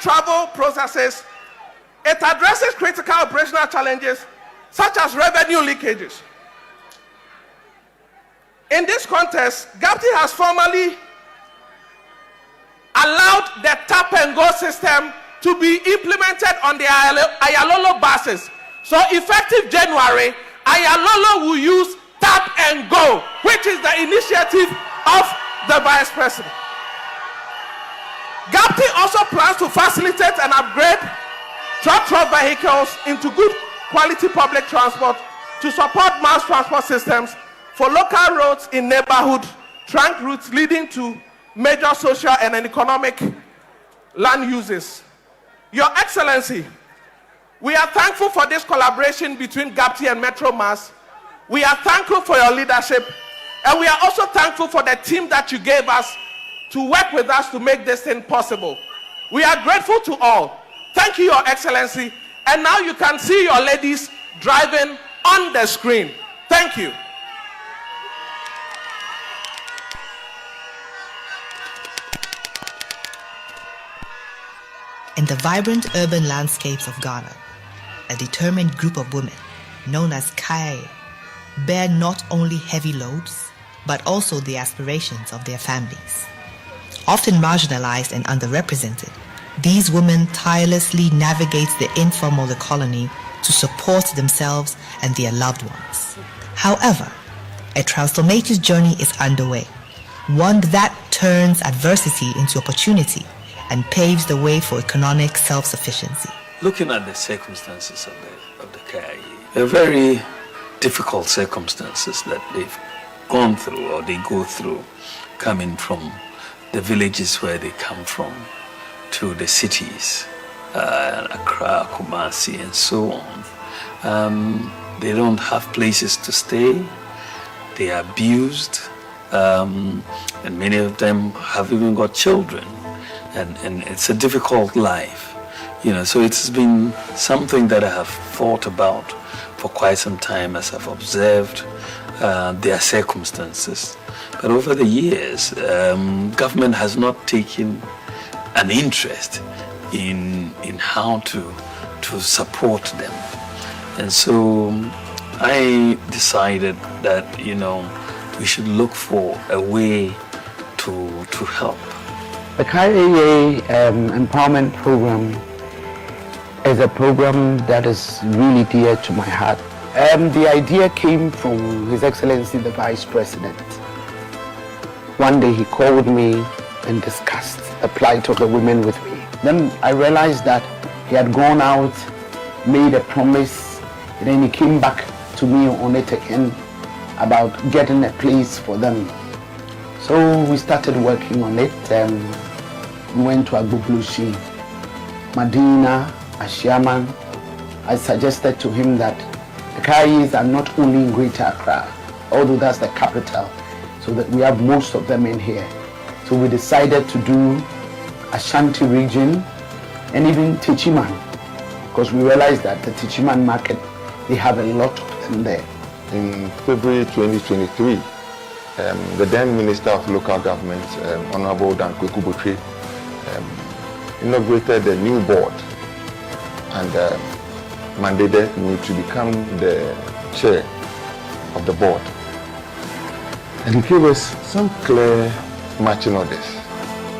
travel processes, it addresses critical operational challenges such as revenue leakages. In this context, GAPTI has formally allowed the tap and go system to be implemented on the Ayalolo buses. So effective January, Ayalolo will use tap and go, which is the initiative of the Vice President. GAPTI also plans to facilitate and upgrade truck vehicles into good quality public transport to support mass transport systems for local roads in neighborhood trunk routes leading to major social and economic land uses. Your Excellency, we are thankful for this collaboration between GAPTI and Metro Mass. We are thankful for your leadership, and we are also thankful for the team that you gave us to work with us to make this thing possible. We are grateful to all. Thank you, Your Excellency. And now you can see your ladies driving on the screen. Thank you. In the vibrant urban landscapes of Ghana, a determined group of women, known as Kayaye, bear not only heavy loads, but also the aspirations of their families. Often marginalized and underrepresented, these women tirelessly navigate the informal economy to support themselves and their loved ones. However, a transformative journey is underway, one that turns adversity into opportunity and paves the way for economic self-sufficiency. Looking at the circumstances of the Kayaye, they're very difficult circumstances that they've gone through or they go through, coming from the villages where they come from to the cities, Accra, Kumasi, and so on. They don't have places to stay. They are abused, and many of them have even got children. And it's a difficult life, so it's been something that I have thought about for quite some time as I've observed their circumstances. But over the years, government has not taken an interest in how to support them. And so I decided that, we should look for a way to help. The Kayaye Empowerment Program is a program that is really dear to my heart. The idea came from His Excellency the Vice President. One day he called me and discussed the plight of the women with me. Then I realized that he had gone out, made a promise, and then he came back to me on it again about getting a place for them. So we started working on it. We went to Agbublushi, Medina, Ashiaman. I suggested to him that the Kayayes are not only in Greater Accra, although that's the capital, so that we have most of them in here. So we decided to do Ashanti region and even Techiman, because we realized that the Techiman market, they have a lot of them there. In February 2023, the then Minister of Local Government, Honorable Dan Kwekubotwe, inaugurated a new board and mandated me to become the chair of the board. And he gave us some clear marching orders.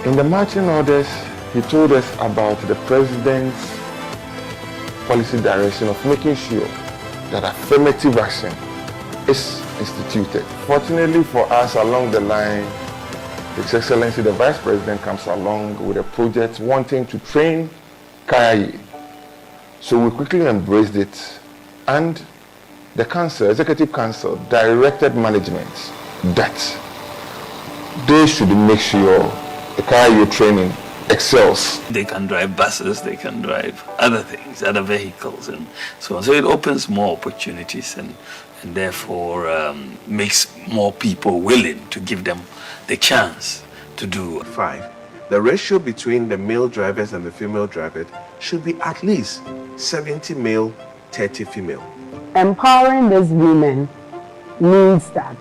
In the marching orders, he told us about the President's policy direction of making sure that affirmative action is instituted. Fortunately for us, along the line, His Excellency the Vice President comes along with a project wanting to train Kayaye. So we quickly embraced it, and the council, Executive Council, directed management that they should make sure the Kayaye training excels. They can drive buses, they can drive other things, other vehicles, and so on. So it opens more opportunities and therefore makes more people willing to give them the chance to do. 5. The ratio between the male drivers and the female drivers should be at least 70 male, 30 female. Empowering these women means that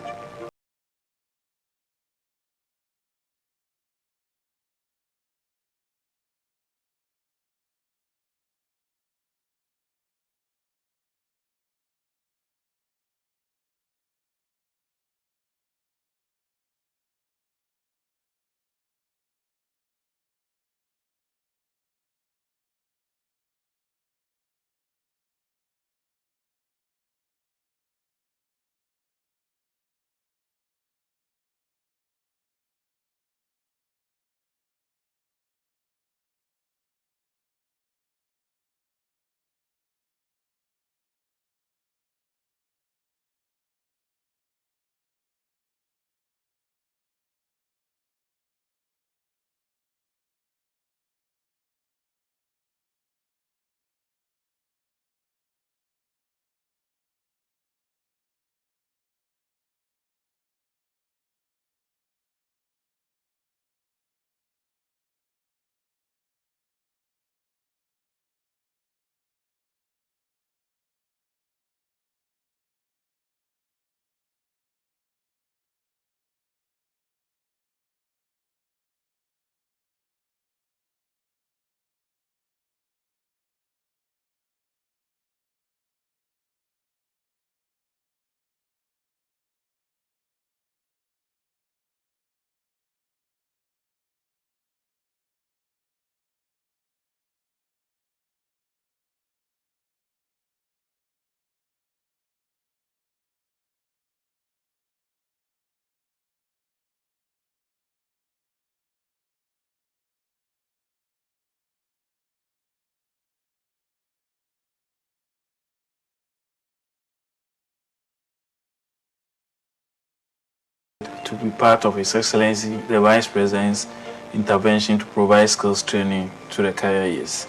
to be part of His Excellency, the Vice President's intervention to provide skills training to the KIAs.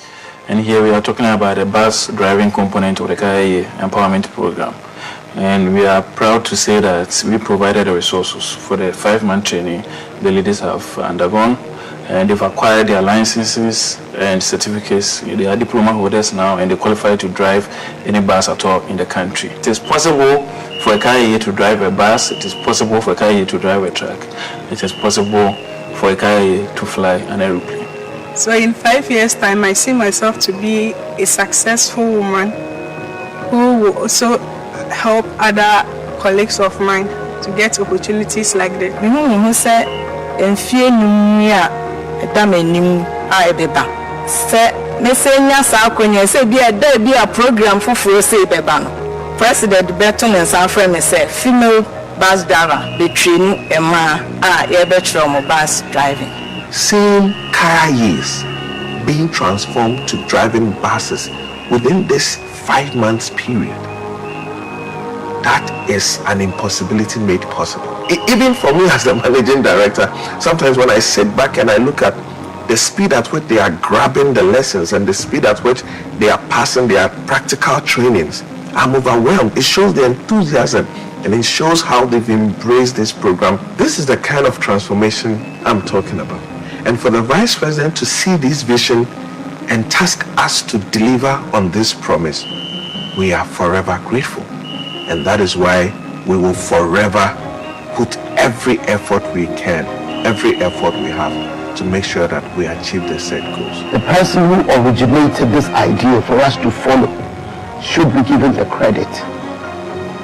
And here we are talking about the bus driving component of the KIA empowerment program. And we are proud to say that we provided the resources for the 5-month training the ladies have undergone. And they've acquired their licenses and certificates. They are diploma holders now, and they qualify to drive any bus at all in the country. It is possible for a KIA to drive a bus. It is possible for a KIA to drive a truck. It is possible for a KIA to fly an aeroplane. So in 5 years' time, I see myself to be a successful woman who will also help other colleagues of mine to get opportunities like this. Program for President Beton and San Francisco, female bus driver, the training bus driving. Seeing KIAs being transformed to driving buses within this 5 months period, that is an impossibility made possible. Even for me as the managing director, sometimes when I sit back and I look at the speed at which they are grabbing the lessons and the speed at which they are passing their practical trainings, I'm overwhelmed. It shows the enthusiasm and it shows how they've embraced this program. This is the kind of transformation I'm talking about. And for the Vice President to see this vision and task us to deliver on this promise, we are forever grateful. And that is why we will forever put every effort we can, every effort we have to make sure that we achieve the set goals. The person who originated this idea for us to follow should be given the credit.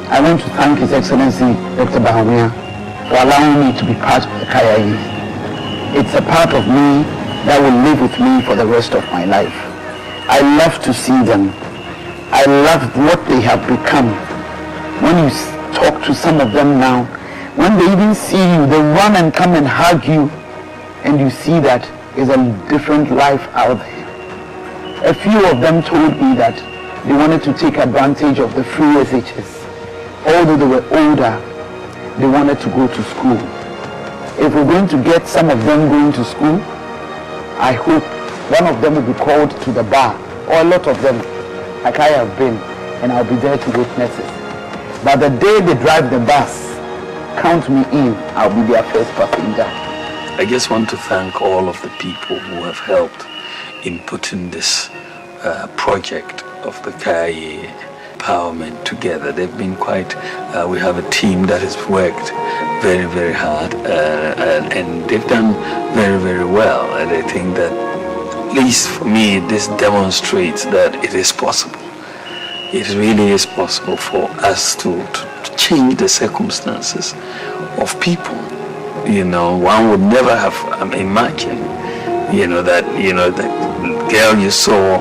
I want to thank His Excellency Dr. Bawumia for allowing me to be part of the KIA. It's a part of me that will live with me for the rest of my life. I love to see them. I love what they have become. When you talk to some of them now, when they even see you, they run and come and hug you, and you see that is a different life out there. A few of them told me that they wanted to take advantage of the free SHS. Although they were older, they wanted to go to school. If we're going to get some of them going to school, I hope one of them will be called to the bar, or a lot of them, like I have been, and I'll be there to witness it. But the day they drive the bus, count me in, I'll be their first passenger. I just want to thank all of the people who have helped in putting this project of the KIA empowerment together. They've been quite, we have a team that has worked very, very hard and they've done very, very well. And I think that, at least for me, this demonstrates that it is possible. It really is possible for us to change the circumstances of people. You know, one would never have imagined, that girl you saw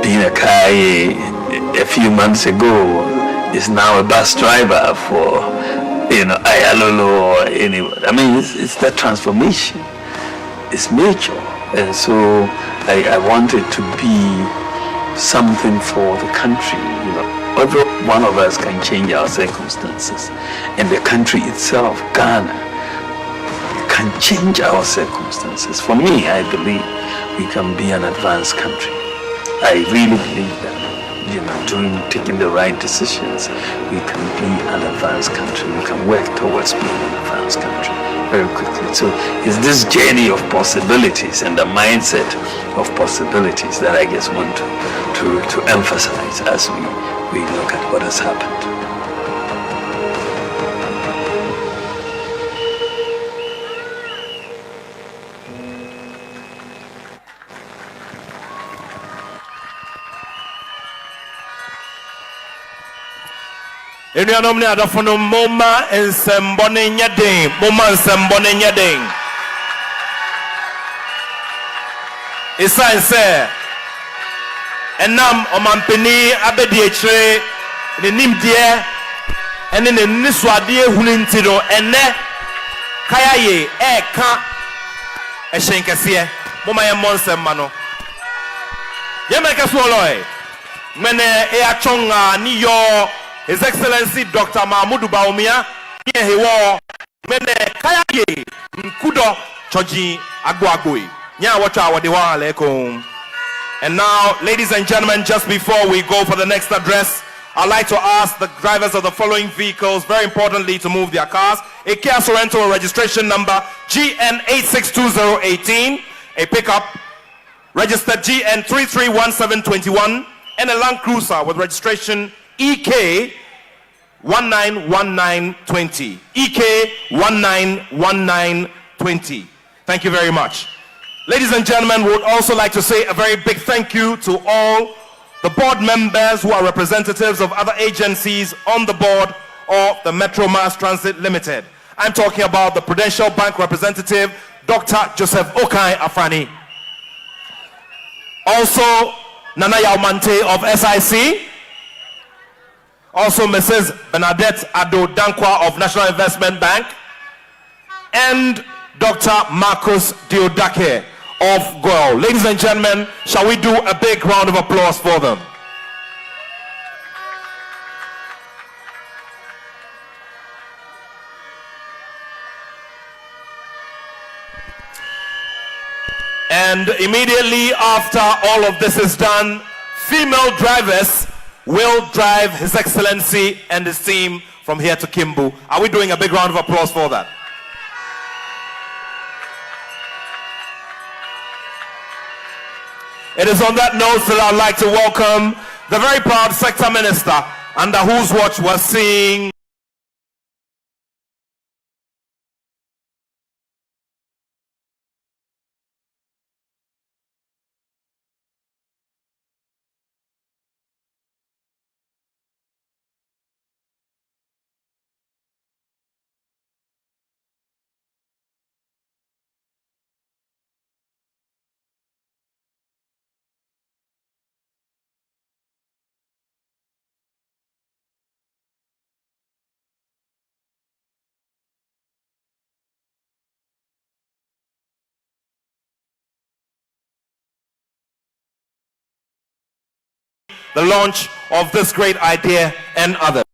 being a KIA a few months ago is now a bus driver for, Ayalolo or anywhere. I mean, it's that transformation. It's major. And so I want it to be something for the country. Every one of us can change our circumstances. And the country itself, Ghana, can change our circumstances. For me, I believe we can be an advanced country. I really believe that. Taking the right decisions, we can be an advanced country. We can work towards being an advanced country very quickly. So it's this journey of possibilities and the mindset of possibilities that I just want to emphasize as we look at what has happened. Enuanom ne adafo moma nsembone nyeden moma nsembone nyeden Esanse enam omampeni abedi ekire ne nimdie ene ne nisuade ehunu ntiro ene kayaye eka ehyenkese moma ye monsemma no ye meka so loy mene e achonga ni yo His Excellency Dr. Bawumia, here he was. mene kaya ye nkudo choji agwagwe nya wacha wadiwa alaikum. And now, ladies and gentlemen, just before we go for the next address, I'd like to ask the drivers of the following vehicles, very importantly, to move their cars. A Kia Sorento registration number GN862018, a pickup registered GN331721, and a Land Cruiser with registration EK191920. EK191920. Thank you very much. Ladies and gentlemen, we would also like to say a very big thank you to all the board members who are representatives of other agencies on the board of the Metro Mass Transit Limited. I'm talking about the Prudential Bank representative, Dr. Joseph Okai Afani. Also, Nana Yaumante of SIC. Also, Mrs. Bernadette Ado Dankwa of National Investment Bank. And Dr. Marcus Diodake of GOIL. Ladies and gentlemen, shall we do a big round of applause for them? And immediately after all of this is done, female drivers will drive His Excellency and his team from here to Kimbu. Are we doing a big round of applause for that? It is on that note that I'd like to welcome the very proud sector minister, under whose watch we're seeing the launch of this great idea and others.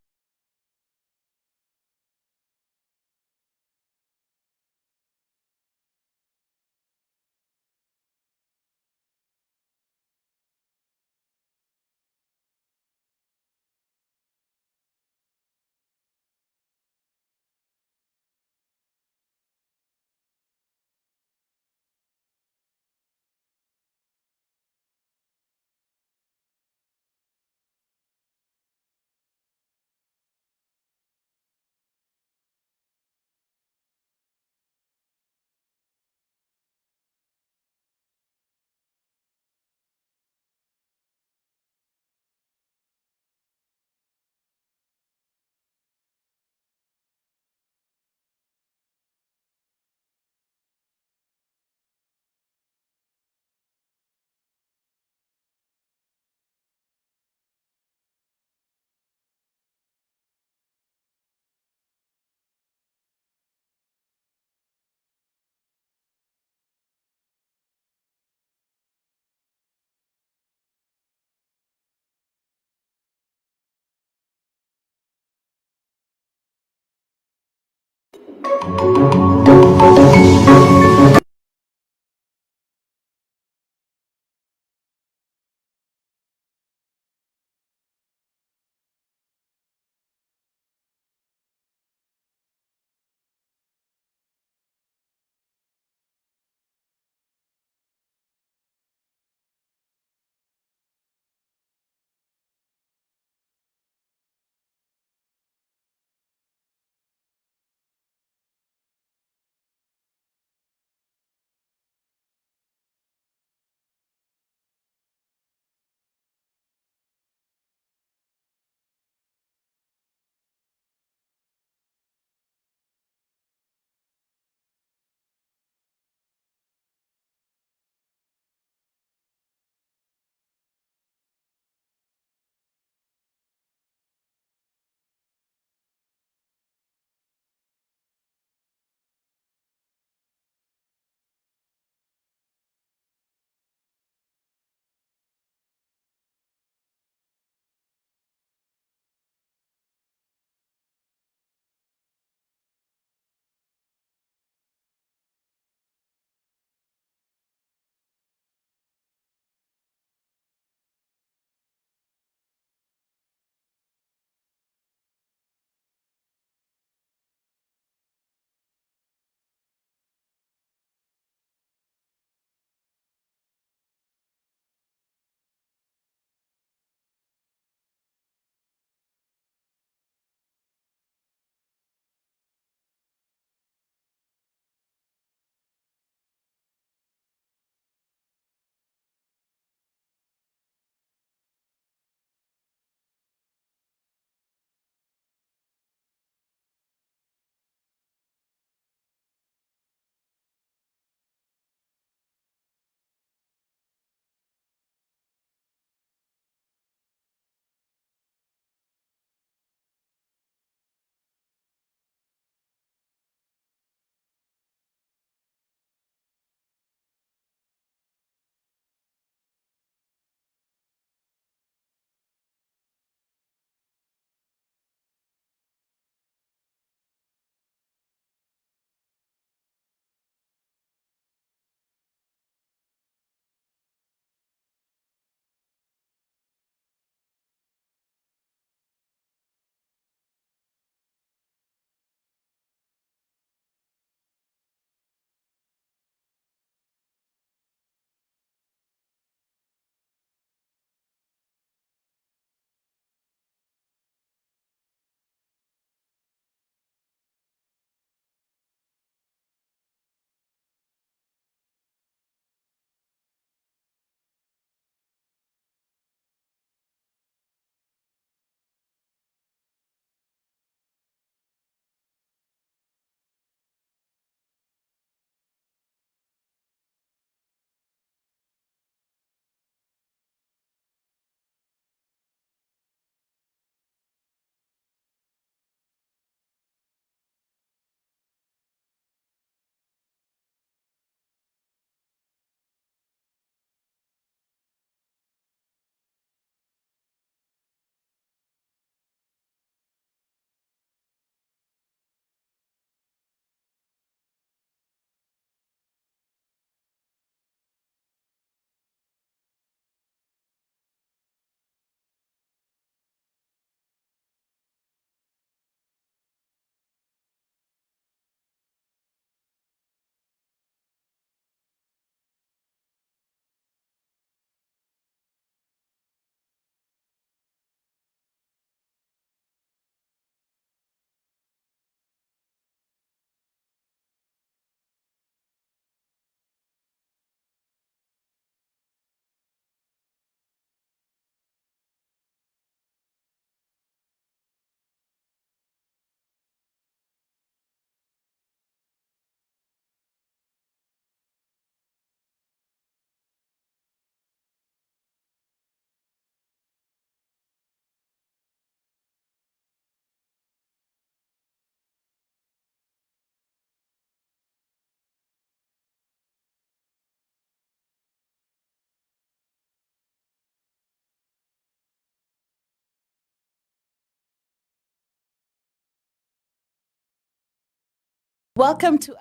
Welcome to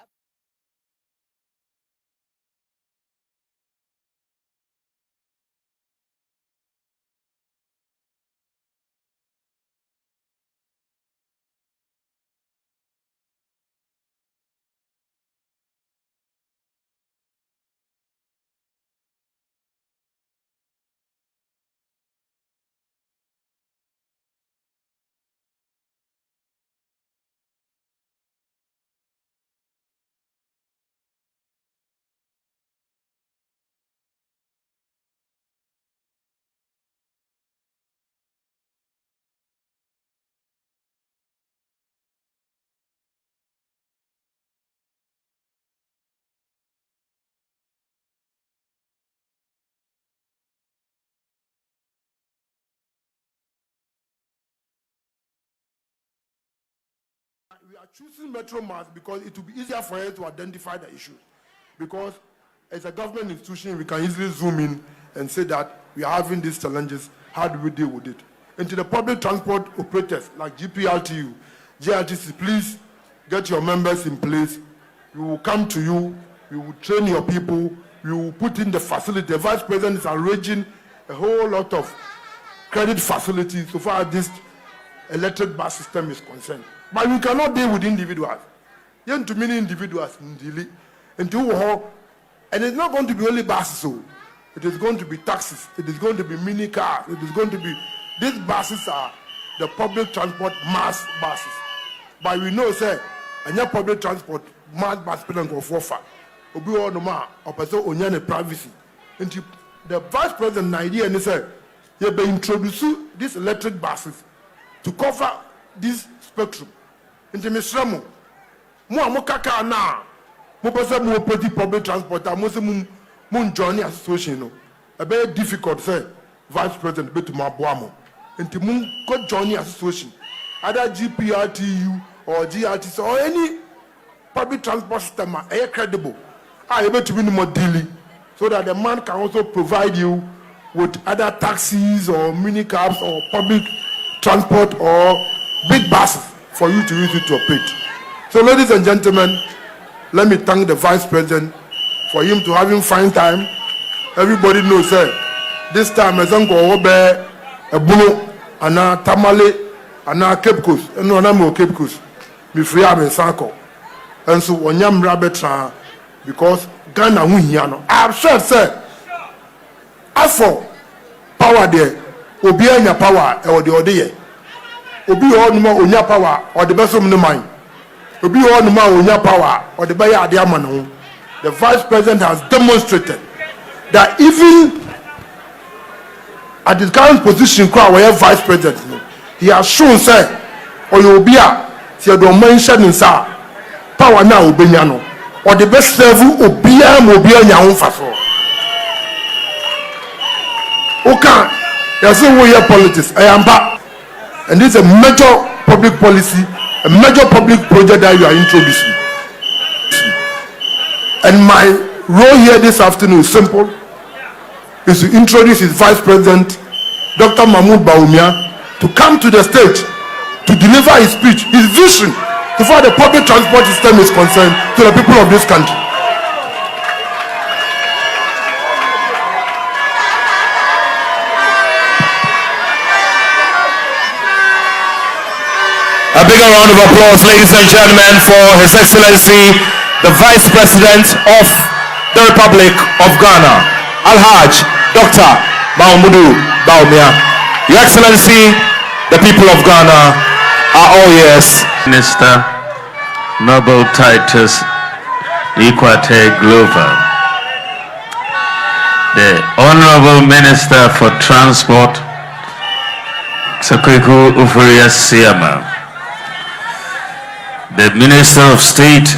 we are choosing Metro Mass because it will be easier for us to identify the issue. Because as a government institution, we can easily zoom in and say that we are having these challenges. How do we deal with it? And to the public transport operators like GPLTU, JRTC, please get your members in place. We will come to you. We will train your people. We will put in the facility. The Vice President is arranging a whole lot of credit facilities so far as this electric bus system is concerned. But we cannot deal with individuals. You have too many individuals and it's not going to be only buses. So it is going to be taxis. It is going to be mini cars. It is going to be, these buses are the public transport mass buses. But we know, say, and your public transport mass bus people go for far. Obi all no ma, or person onyane privacy. And the Vice President idea and said, you have introduced these electric buses to cover this spectrum. Into Misramo, Muamokaka na, Mopasa Mopoti public transport, and Muslim Moon Johnny Association. A very difficult, say, Vice President Betuma Boamo. Into Moon Court Johnny Association, either GPRTU or GRTC or any public transport system are credible. I able to be more daily so that the man can also provide you with other taxis or mini cabs or public transport or big buses for you to use it to operate. So ladies and gentlemen, let me thank the Vice President for him to having fine time. Everybody knows this time as Uncle Obe, a Buno, Ana Tamale, Ana Cape Coast, and no Anamo Cape Coast, be free and Sanko. And so on Yam Rabbit, because Ghana Winyano. I have said, sir, as for power there, Obi anya power or the other. Obi all no onya power or the best of the mind. Obi all no onya power or the buyer diamond. The Vice President has demonstrated that even at his current position, where Vice President, he has shown, say, or you be a, see, don't mention in sa power now, Obiano, or the best level, Obia, Mobia, Faso. Okay, there's no way here politics. I am back. And this is a major public policy, a major public project that you are introducing. And my role here this afternoon is simple, is to introduce his Vice President, Dr. Bawumia, to come to the stage to deliver his speech, his vision, so far the public transport system is concerned, to the people of this country. A bigger round of applause, ladies and gentlemen, for His Excellency, the Vice President of the Republic of Ghana, Al-Hajj Dr. Bawumia. Your Excellency, the people of Ghana are all yours. Minister, Nobel Titus Equate Glover, the Honorable Minister for Transport, Sakweku Ufuria Siama, the Minister of State,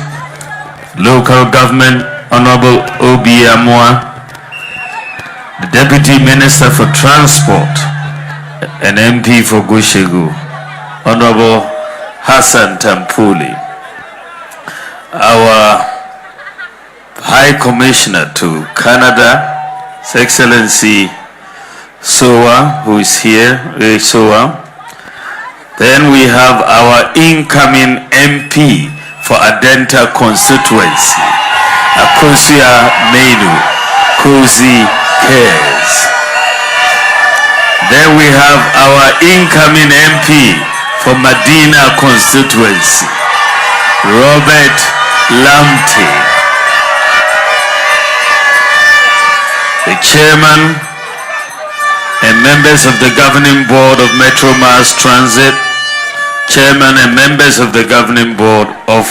Local Government, Honorable Obi Amwa, the Deputy Minister for Transport and MP for Gushegu, Honorable Hassan Tampuli, our High Commissioner to Canada, His Excellency Sowa, who is here, Sowa. Then we have our incoming MP for Adenta constituency, Akosia Menu, Cozy Cares. Then we have our incoming MP for Medina constituency, Robert Lamte. The chairman and members of the governing board of Metro Mass Transit, chairman and members of the governing board of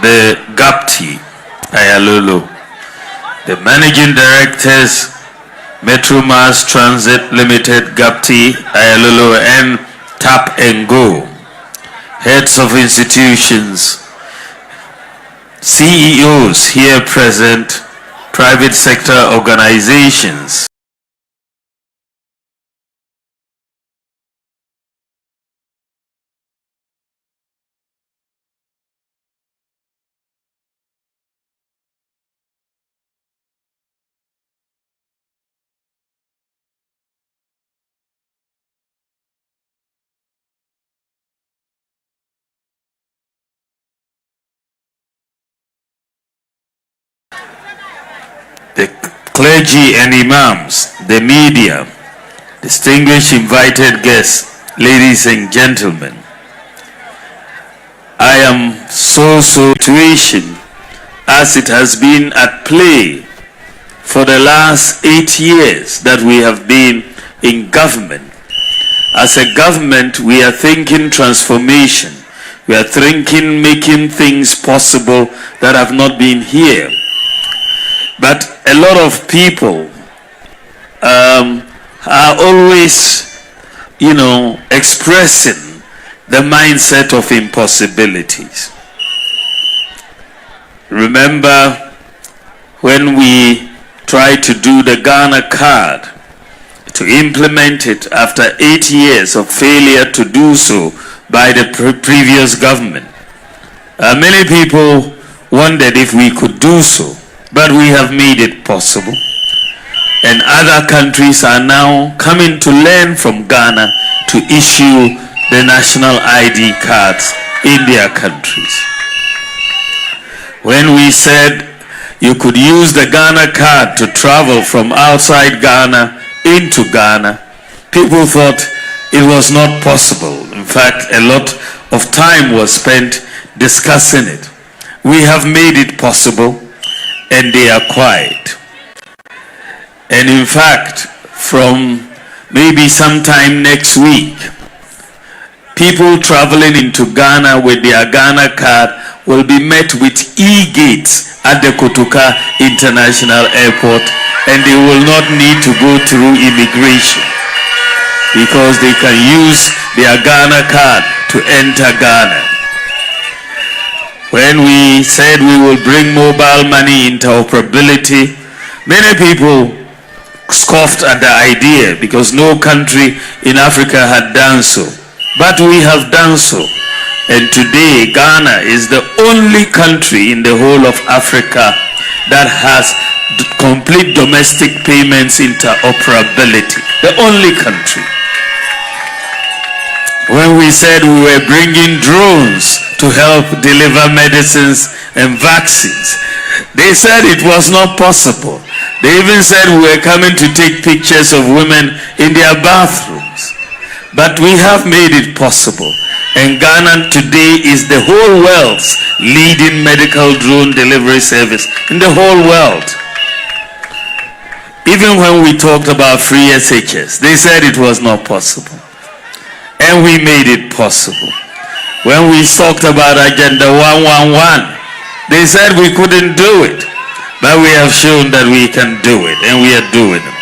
the GAPTI, Ayalulu, the managing directors, Metro Mass Transit Limited, GAPTI, Ayalulu, and Tap and Go, heads of institutions, CEOs here present, private sector organizations. The clergy and imams, the media, distinguished invited guests, ladies and gentlemen, I am so situation as it has been at play for the last 8 years that we have been in government. As a government, we are thinking transformation. We are thinking making things possible that have not been here. But a lot of people are always, expressing the mindset of impossibilities. Remember when we tried to do the Ghana card, to implement it after 8 years of failure to do so by the previous government. Many people wondered if we could do so. But we have made it possible. And other countries are now coming to learn from Ghana to issue the national ID cards in their countries. When we said you could use the Ghana card to travel from outside Ghana into Ghana, people thought it was not possible. In fact, a lot of time was spent discussing it. We have made it possible. And they are quiet. And in fact, from maybe sometime next week, people traveling into Ghana with their Ghana card will be met with e-gates at the Kotoka International Airport, and they will not need to go through immigration because they can use their Ghana card to enter Ghana. When we said we will bring mobile money interoperability, many people scoffed at the idea because no country in Africa had done so. But we have done so. And today, Ghana is the only country in the whole of Africa that has complete domestic payments interoperability. The only country. When we said we were bringing drones to help deliver medicines and vaccines, they said it was not possible. They even said we were coming to take pictures of women in their bathrooms. But we have made it possible. And Ghana today is the whole world's leading medical drone delivery service in the whole world. Even when we talked about free SHS, they said it was not possible. And we made it possible. When we talked about Agenda 111, they said we couldn't do it. But we have shown that we can do it, and we are doing it.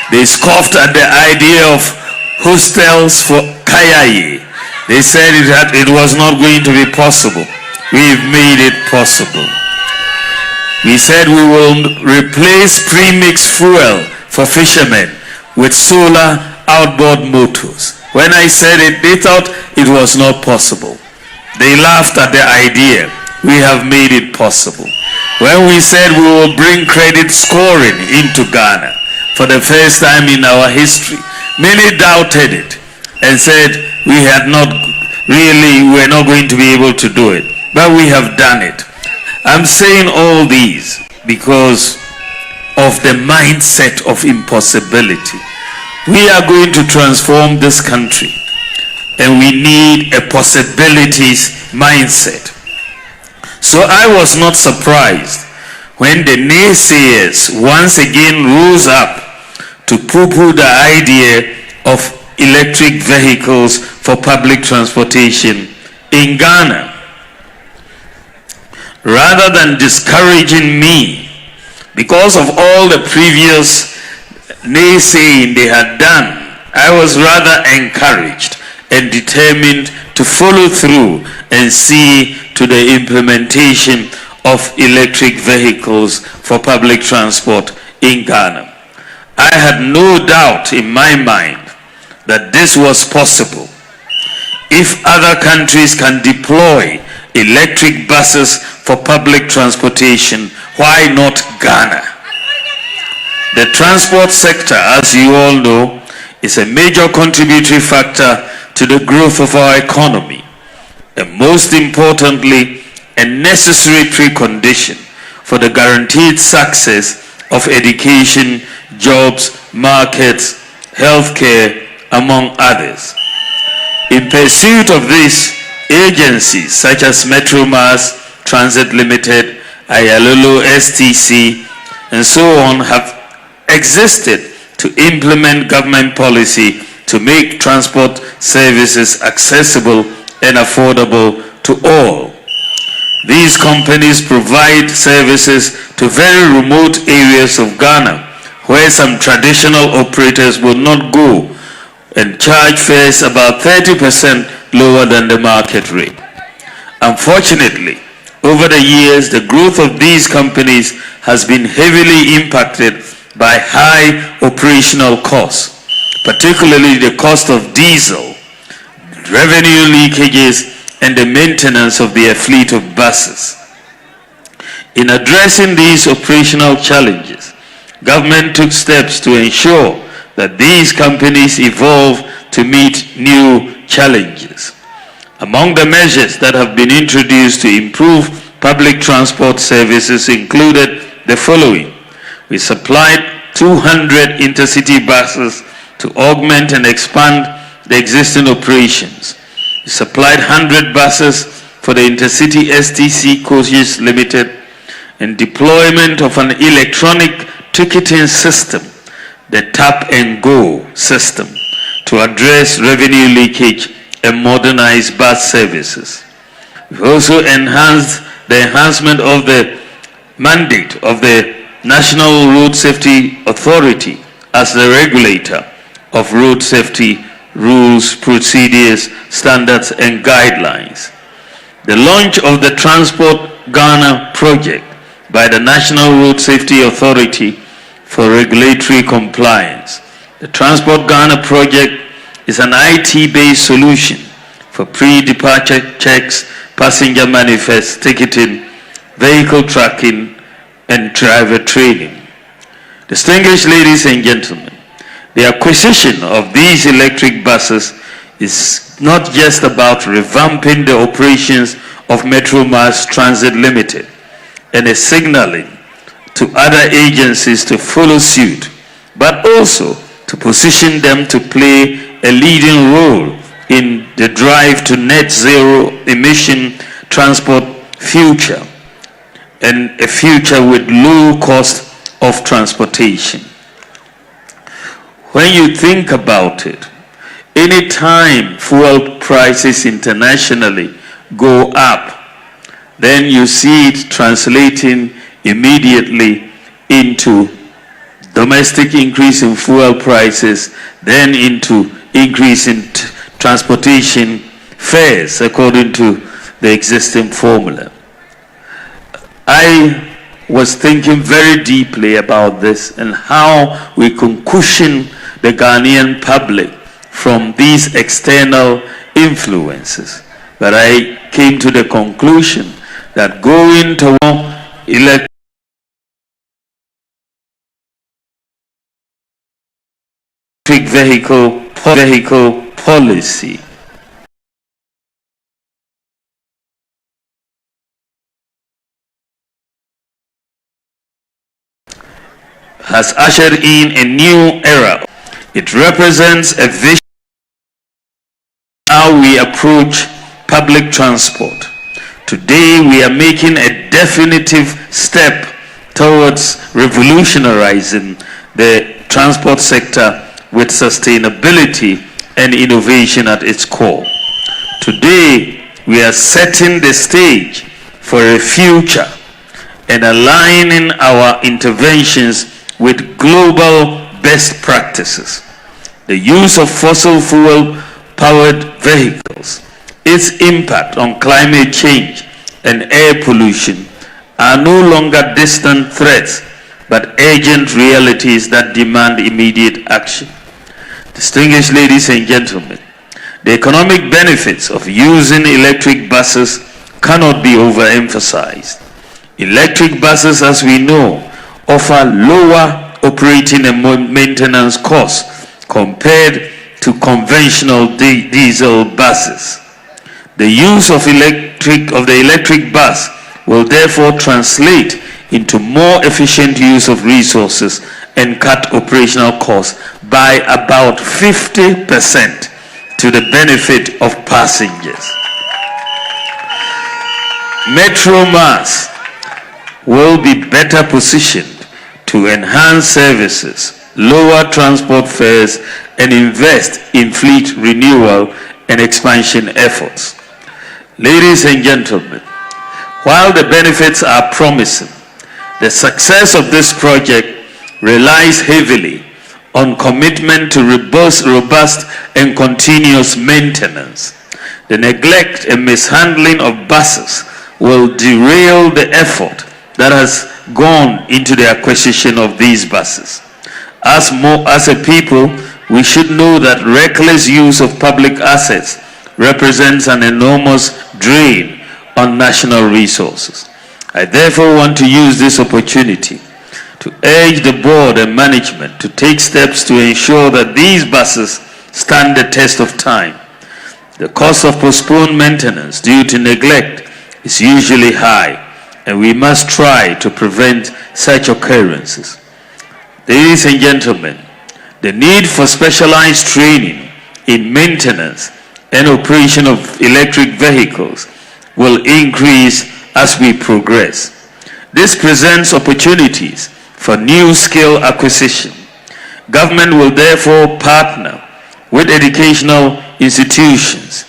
They scoffed at the idea of hostels for Kayaye. They said it was not going to be possible. We've made it possible. We said we will replace premixed fuel for fishermen with solar outboard motors. When I said it, they thought it was not possible. They laughed at the idea. We have made it possible. When we said we will bring credit scoring into Ghana for the first time in our history, many doubted it and said we were not going to be able to do it. but we have done it. I'm saying all these because of the mindset of impossibility. We are going to transform this country, and we need a possibilities mindset. So I was not surprised when the naysayers once again rose up to poo-poo the idea of electric vehicles for public transportation in Ghana. Rather than discouraging me because of all the previous naysaying they had done, I was rather encouraged and determined to follow through and see to the implementation of electric vehicles for public transport in Ghana. I had no doubt in my mind that this was possible. If other countries can deploy electric buses for public transportation, why not Ghana? The transport sector, as you all know, is a major contributory factor to the growth of our economy, and most importantly, a necessary precondition for the guaranteed success of education, jobs, markets, healthcare, among others. In pursuit of this, agencies such as Metro Mass, Transit Limited, Ayalolo, STC, and so on have existed to implement government policy to make transport services accessible and affordable to all. These companies provide services to very remote areas of Ghana where some traditional operators will not go and charge fares about 30% lower than the market rate. Unfortunately, over the years, the growth of these companies has been heavily impacted by high operational costs, particularly the cost of diesel, revenue leakages, and the maintenance of their fleet of buses. In addressing these operational challenges, government took steps to ensure that these companies evolve to meet new challenges. Among the measures that have been introduced to improve public transport services included the following. We supplied 200 intercity buses to augment and expand the existing operations. We supplied 100 buses for the Intercity STC Coaches Limited, and deployment of an electronic ticketing system, the Tap and Go system, to address revenue leakage and modernize bus services. We've also enhanced the enhancement of the mandate of the National Road Safety Authority as the regulator of road safety rules, procedures, standards, and guidelines. The launch of the Transport Ghana project by the National Road Safety Authority for regulatory compliance. The Transport Ghana project is an IT-based solution for pre-departure checks, passenger manifest ticketing, vehicle tracking, and driver training. Distinguished ladies and gentlemen, the acquisition of these electric buses is not just about revamping the operations of Metro Mass Transit Limited and a signaling to other agencies to follow suit, but also to position them to play a leading role in the drive to net zero emission transport future and a future with low cost of transportation. When you think about it, any time fuel prices internationally go up, then you see it translating immediately into domestic increase in fuel prices, then into increase in transportation fares according to the existing formula. I was thinking very deeply about this and how we can cushion the Ghanaian public from these external influences. But I came to the conclusion that going to electric vehicle policy has ushered in a new era. It represents a vision of how we approach public transport. Today we are making a definitive step towards revolutionizing the transport sector with sustainability and innovation at its core. Today we are setting the stage for a future and aligning our interventions with global best practices. The use of fossil fuel powered vehicles, its impact on climate change and air pollution are no longer distant threats, but urgent realities that demand immediate action. Distinguished ladies and gentlemen, the economic benefits of using electric buses cannot be overemphasized. Electric buses, as we know, offer lower operating and maintenance costs compared to conventional diesel buses. The use of the electric bus will therefore translate into more efficient use of resources and cut operational costs by about 50% to the benefit of passengers. Metro Mass will be better positioned to enhance services, lower transport fares, and invest in fleet renewal and expansion efforts. Ladies and gentlemen, while the benefits are promising, the success of this project relies heavily on commitment to robust and continuous maintenance. The neglect and mishandling of buses will derail the effort that has gone into the acquisition of these buses. As a people, we should know that reckless use of public assets represents an enormous drain on national resources. I therefore want to use this opportunity to urge the board and management to take steps to ensure that these buses stand the test of time. The cost of postponed maintenance due to neglect is usually high, and we must try to prevent such occurrences. Ladies and gentlemen, the need for specialized training in maintenance and operation of electric vehicles will increase as we progress. This presents opportunities for new skill acquisition. Government will therefore partner with educational institutions,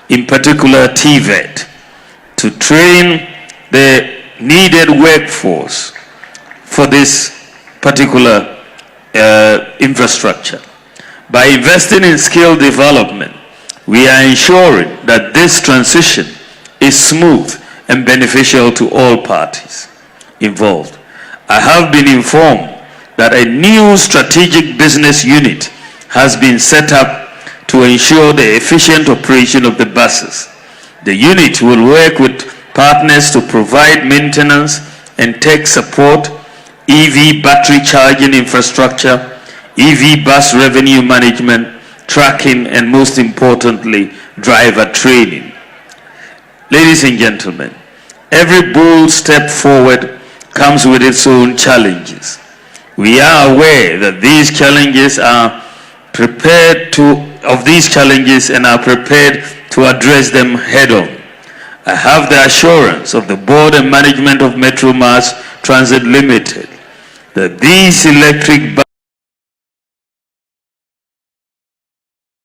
in particular TVET, to train the needed workforce for this particular infrastructure. By investing in skill development, we are ensuring that this transition is smooth and beneficial to all parties involved. I have been informed that a new strategic business unit has been set up to ensure the efficient operation of the buses. The unit will work with partners to provide maintenance and tech support, EV battery charging infrastructure, EV bus revenue management, tracking, and most importantly, driver training. Ladies and gentlemen, every bold step forward comes with its own challenges. We are aware that these challenges and are prepared to address them head on. I have the assurance of the board and management of Metro Mass Transit Limited that these electric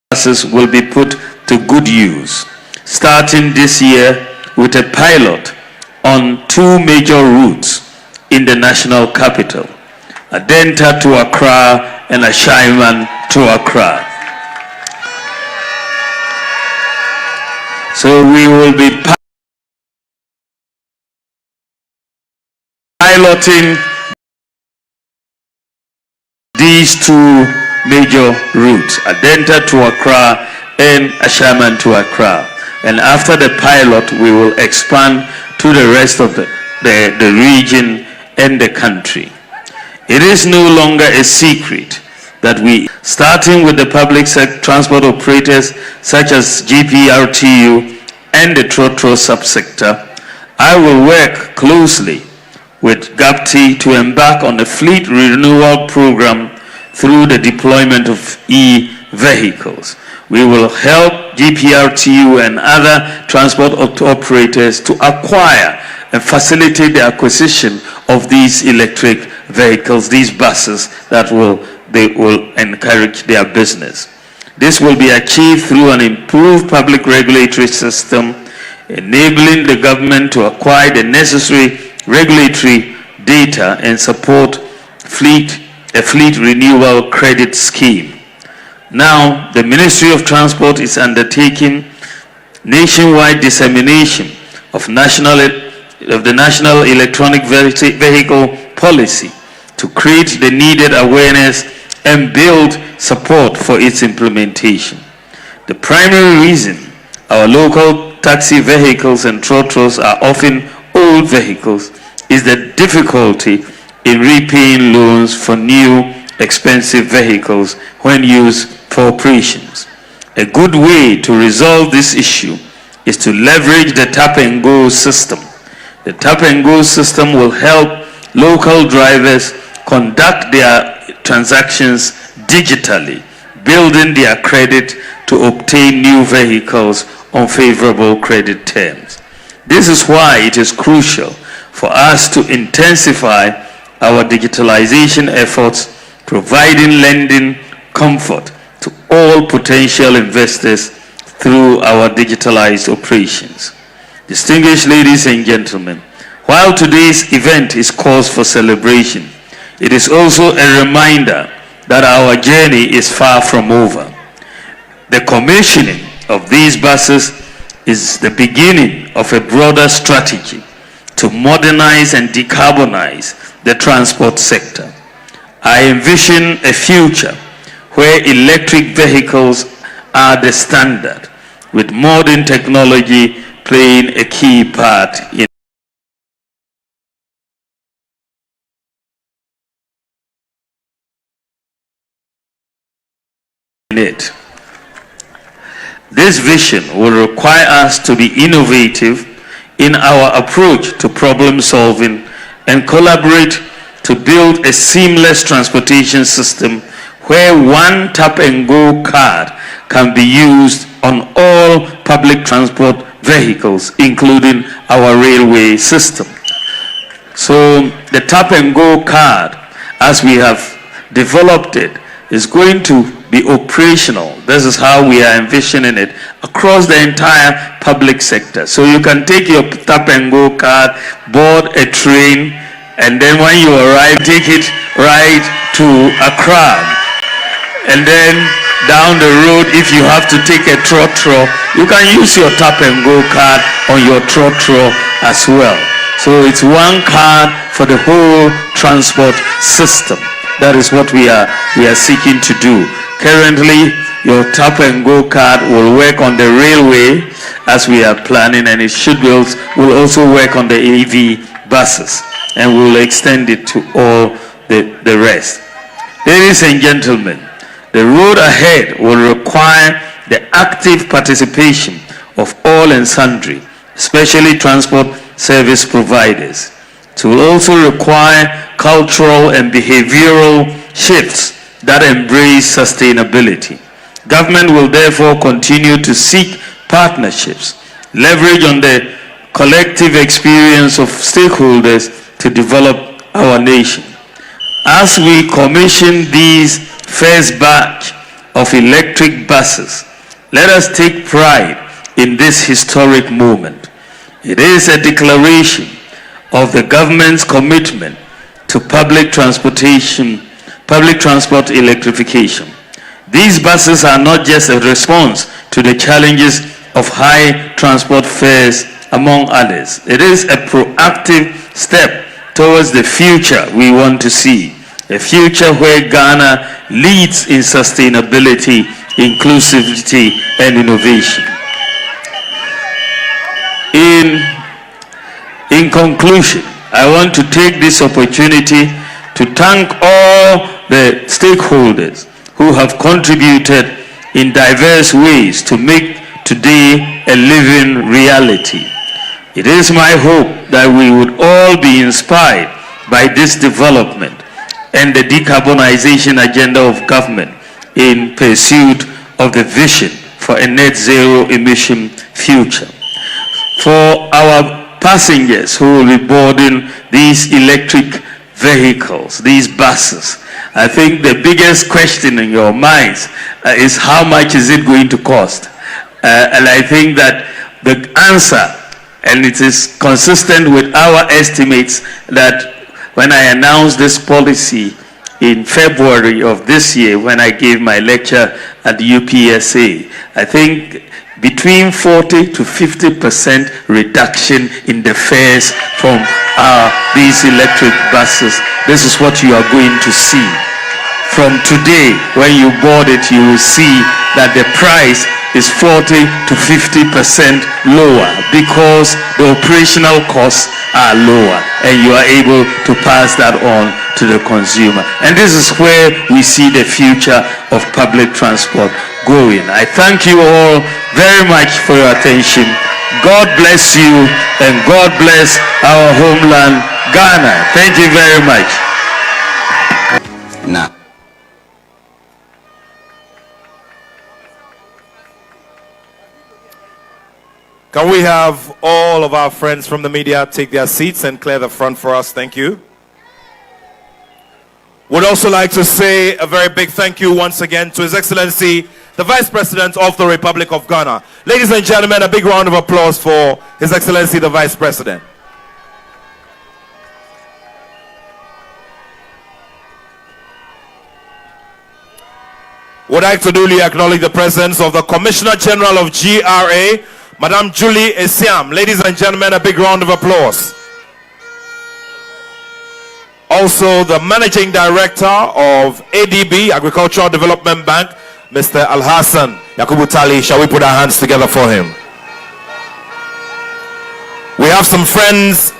buses will be put to good use, starting this year with a pilot on 2 major routes in the national capital, Adenta to Accra and Ashaiman to Accra. So we will be piloting these 2 major routes, Adenta to Accra and Ashaiman to Accra. And after the pilot, we will expand to the rest of the region and the country. It is no longer a secret that we, starting with the public transport operators such as GPRTU and the Trotro subsector, I will work closely with GAPTI to embark on a fleet renewal program through the deployment of e-vehicles. We will help GPRTU and other transport operators to acquire and facilitate the acquisition of these electric vehicles, these buses that they will encourage their business. This will be achieved through an improved public regulatory system, enabling the government to acquire the necessary regulatory data and support a fleet renewal credit scheme. Now, the Ministry of Transport is undertaking nationwide dissemination of the National Electronic Vehicle Policy to create the needed awareness and build support for its implementation. The primary reason our local taxi vehicles and trotros are often old vehicles is the difficulty in repaying loans for new expensive vehicles when used for operations. A good way to resolve this issue is to leverage the tap-and-go system. The tap-and-go system will help local drivers conduct their transactions digitally, building their credit to obtain new vehicles on favorable credit terms. This is why it is crucial for us to intensify our digitalization efforts, providing lending comfort to all potential investors through our digitalized operations. Distinguished ladies and gentlemen, while today's event is cause for celebration, it is also a reminder that our journey is far from over. The commissioning of these buses is the beginning of a broader strategy to modernize and decarbonize the transport sector. I envision a future where electric vehicles are the standard, with modern technology playing a key part in it. This vision will require us to be innovative in our approach to problem solving and collaborate to build a seamless transportation system where one tap-and-go card can be used on all public transport vehicles, including our railway system. So the tap-and-go card, as we have developed it, is going to be operational. This is how we are envisioning it across the entire public sector. So you can take your tap-and-go card, board a train, and then when you arrive, take it right to Accra. And then down the road, if you have to take a trotro, you can use your tap-and-go card on your trotro as well. So it's one card for the whole transport system. That is what we are seeking to do. Currently, your tap-and-go card will work on the railway as we are planning, and it will also work on the EV buses, and we will extend it to all the rest. Ladies and gentlemen, the road ahead will require the active participation of all and sundry, especially transport service providers. It will also require cultural and behavioral shifts that embrace sustainability. Government will therefore continue to seek partnerships, leverage on the collective experience of stakeholders to develop our nation. As we commission these first batch of electric buses, let us take pride in this historic moment. It is a declaration of the government's commitment to public transport electrification. These buses are not just a response to the challenges of high transport fares, among others. It is a proactive step towards the future we want to see, a future where Ghana leads in sustainability, inclusivity, and innovation. In conclusion, I want to take this opportunity to thank all the stakeholders who have contributed in diverse ways to make today a living reality. It is my hope that we would all be inspired by this development and the decarbonization agenda of government in pursuit of the vision for a net zero emission future. For our passengers who will be boarding these electric vehicles, these buses, I think the biggest question in your minds is how much is it going to cost? And I think that the answer, and it is consistent with our estimates, that when I announced this policy in February of this year, when I gave my lecture at the UPSA, I think between 40 to 50% reduction in the fares from these electric buses. This is what you are going to see. From today, when you board it, you will see that the price is 40 to 50% lower because the operational costs are lower and you are able to pass that on to the consumer. And this is where we see the future of public transport going. I thank you all very much for your attention. God bless you and God bless our homeland, Ghana. Thank you very much. Now, can we have all of our friends from the media take their seats and clear the front for us? Thank you. Would also like to say a very big thank you once again to His Excellency, the Vice President of the Republic of Ghana. Ladies and gentlemen, a big round of applause for His Excellency, the Vice President. Would like to duly acknowledge the presence of the Commissioner General of GRA, Madame Julie Esiam. Ladies and gentlemen, a big round of applause. Also, the Managing Director of ADB, Agricultural Development Bank, Mr. Al-Hassan Yakubu Tali. Shall we put our hands together for him? We have some friends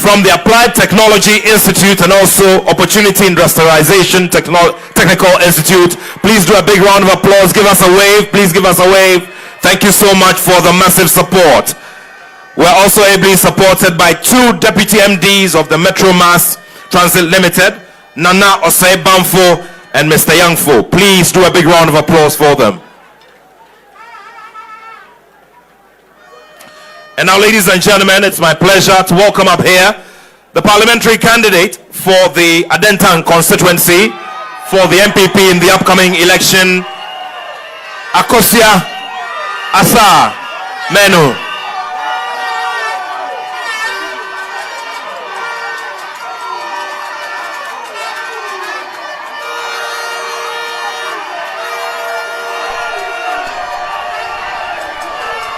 from the Applied Technology Institute and also Opportunity Industrialization Technical Institute. Please do a big round of applause. Give us a wave. Please give us a wave. Thank you so much for the massive support. We're also ably supported by two deputy MDs of the Metro Mass Transit Limited, Nana Osei Bamfo and Mr. Youngfo. Please do a big round of applause for them. And now, ladies and gentlemen, it's my pleasure to welcome up here the parliamentary candidate for the Adentan constituency for the MPP in the upcoming election, Akosia Asa Menu.